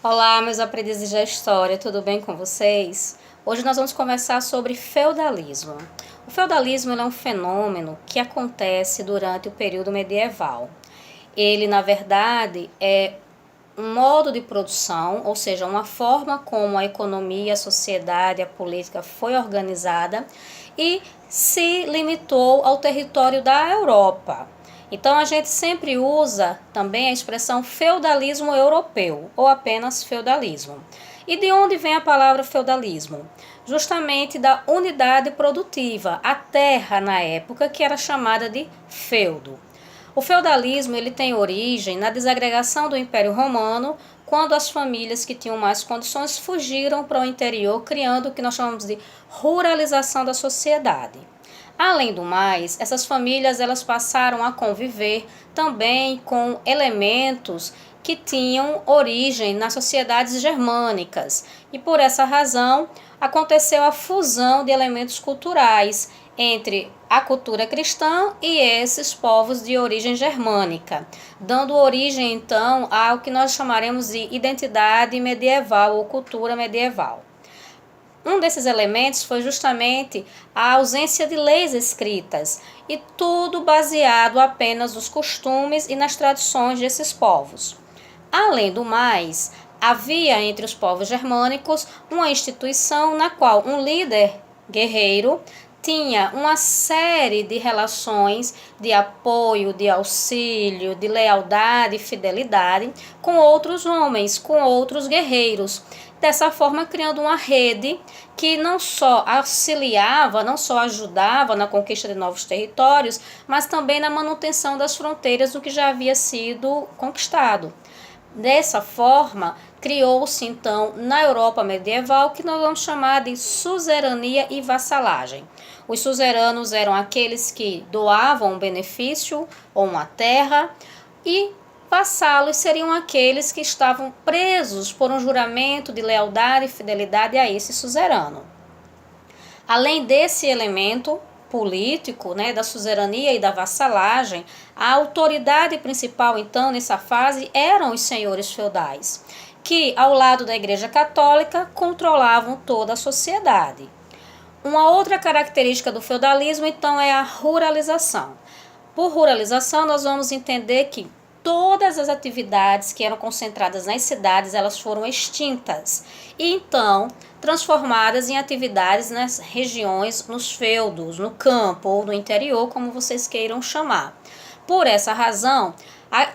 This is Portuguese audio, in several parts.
Olá, meus aprendizes da história, tudo bem com vocês? Hoje nós vamos conversar sobre feudalismo. O feudalismo é um fenômeno que acontece durante o período medieval. Ele, na verdade, é um modo de produção, ou seja, uma forma como a economia, a sociedade, a política foi organizada e se limitou ao território da Europa. Então a gente sempre usa também a expressão feudalismo europeu ou apenas feudalismo. E de onde vem a palavra feudalismo? Justamente da unidade produtiva, a terra na época que era chamada de feudo. O feudalismo ele tem origem na desagregação do Império Romano, quando as famílias que tinham mais condições fugiram para o interior, criando o que nós chamamos de ruralização da sociedade. Além do mais, essas famílias elas passaram a conviver também com elementos que tinham origem nas sociedades germânicas e por essa razão aconteceu a fusão de elementos culturais entre a cultura cristã e esses povos de origem germânica, dando origem então ao que nós chamaremos de identidade medieval ou cultura medieval. Um desses elementos foi justamente a ausência de leis escritas, e tudo baseado apenas nos costumes e nas tradições desses povos. Além do mais, havia entre os povos germânicos uma instituição na qual um líder guerreiro tinha uma série de relações de apoio, de auxílio, de lealdade e fidelidade com outros homens, com outros guerreiros. Dessa forma, criando uma rede que não só auxiliava, não só ajudava na conquista de novos territórios, mas também na manutenção das fronteiras do que já havia sido conquistado. Dessa forma, criou-se então na Europa medieval o que nós vamos chamar de suzerania e vassalagem. Os suzeranos eram aqueles que doavam um benefício ou uma terra e vassalos seriam aqueles que estavam presos por um juramento de lealdade e fidelidade a esse suzerano. Além desse elemento político, da suzerania e da vassalagem, a autoridade principal, então, nessa fase, eram os senhores feudais, que, ao lado da Igreja Católica, controlavam toda a sociedade. Uma outra característica do feudalismo, então, é a ruralização. Por ruralização, nós vamos entender que todas as atividades que eram concentradas nas cidades, elas foram extintas e então transformadas em atividades nas regiões, nos feudos, no campo ou no interior, como vocês queiram chamar. Por essa razão,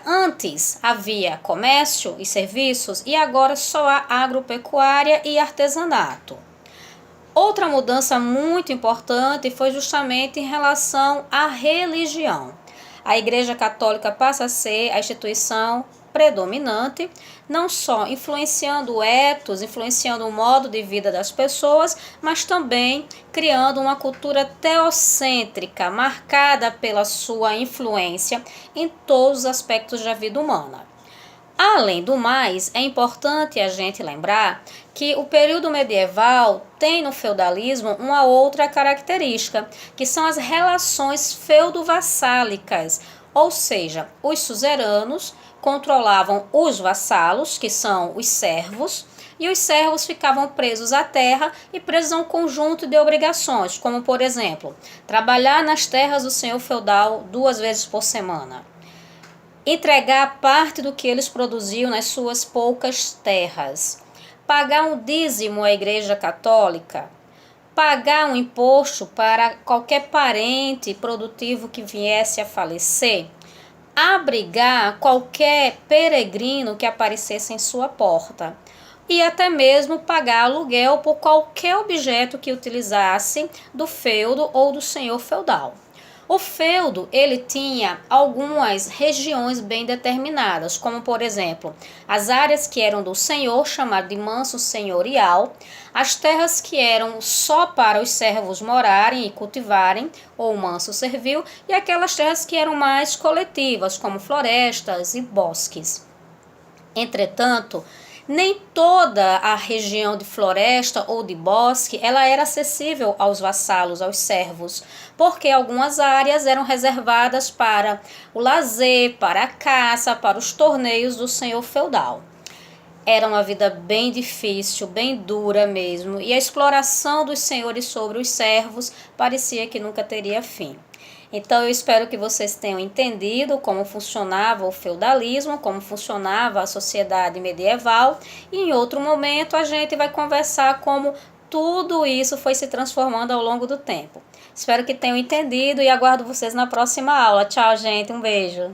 antes havia comércio e serviços e agora só há agropecuária e artesanato. Outra mudança muito importante foi justamente em relação à religião. A Igreja Católica passa a ser a instituição predominante, não só influenciando o ethos, influenciando o modo de vida das pessoas, mas também criando uma cultura teocêntrica, marcada pela sua influência em todos os aspectos da vida humana. Além do mais, é importante a gente lembrar que o período medieval tem no feudalismo uma outra característica, que são as relações feudo-vassálicas, ou seja, os suzeranos controlavam os vassalos, que são os servos, e os servos ficavam presos à terra e presos a um conjunto de obrigações, como, por exemplo, trabalhar nas terras do senhor feudal 2 vezes por semana, entregar parte do que eles produziam nas suas poucas terras, pagar um dízimo à Igreja Católica, pagar um imposto para qualquer parente produtivo que viesse a falecer, abrigar qualquer peregrino que aparecesse em sua porta e até mesmo pagar aluguel por qualquer objeto que utilizasse do feudo ou do senhor feudal. O feudo, ele tinha algumas regiões bem determinadas, como por exemplo, as áreas que eram do senhor, chamado de manso senhorial, as terras que eram só para os servos morarem e cultivarem, ou manso servil, e aquelas terras que eram mais coletivas, como florestas e bosques. Entretanto, nem toda a região de floresta ou de bosque ela era acessível aos vassalos, aos servos, porque algumas áreas eram reservadas para o lazer, para a caça, para os torneios do senhor feudal. Era uma vida bem difícil, bem dura mesmo, e a exploração dos senhores sobre os servos parecia que nunca teria fim. Então eu espero que vocês tenham entendido como funcionava o feudalismo, como funcionava a sociedade medieval, e em outro momento a gente vai conversar como tudo isso foi se transformando ao longo do tempo. Espero que tenham entendido e aguardo vocês na próxima aula. Tchau, gente, um beijo.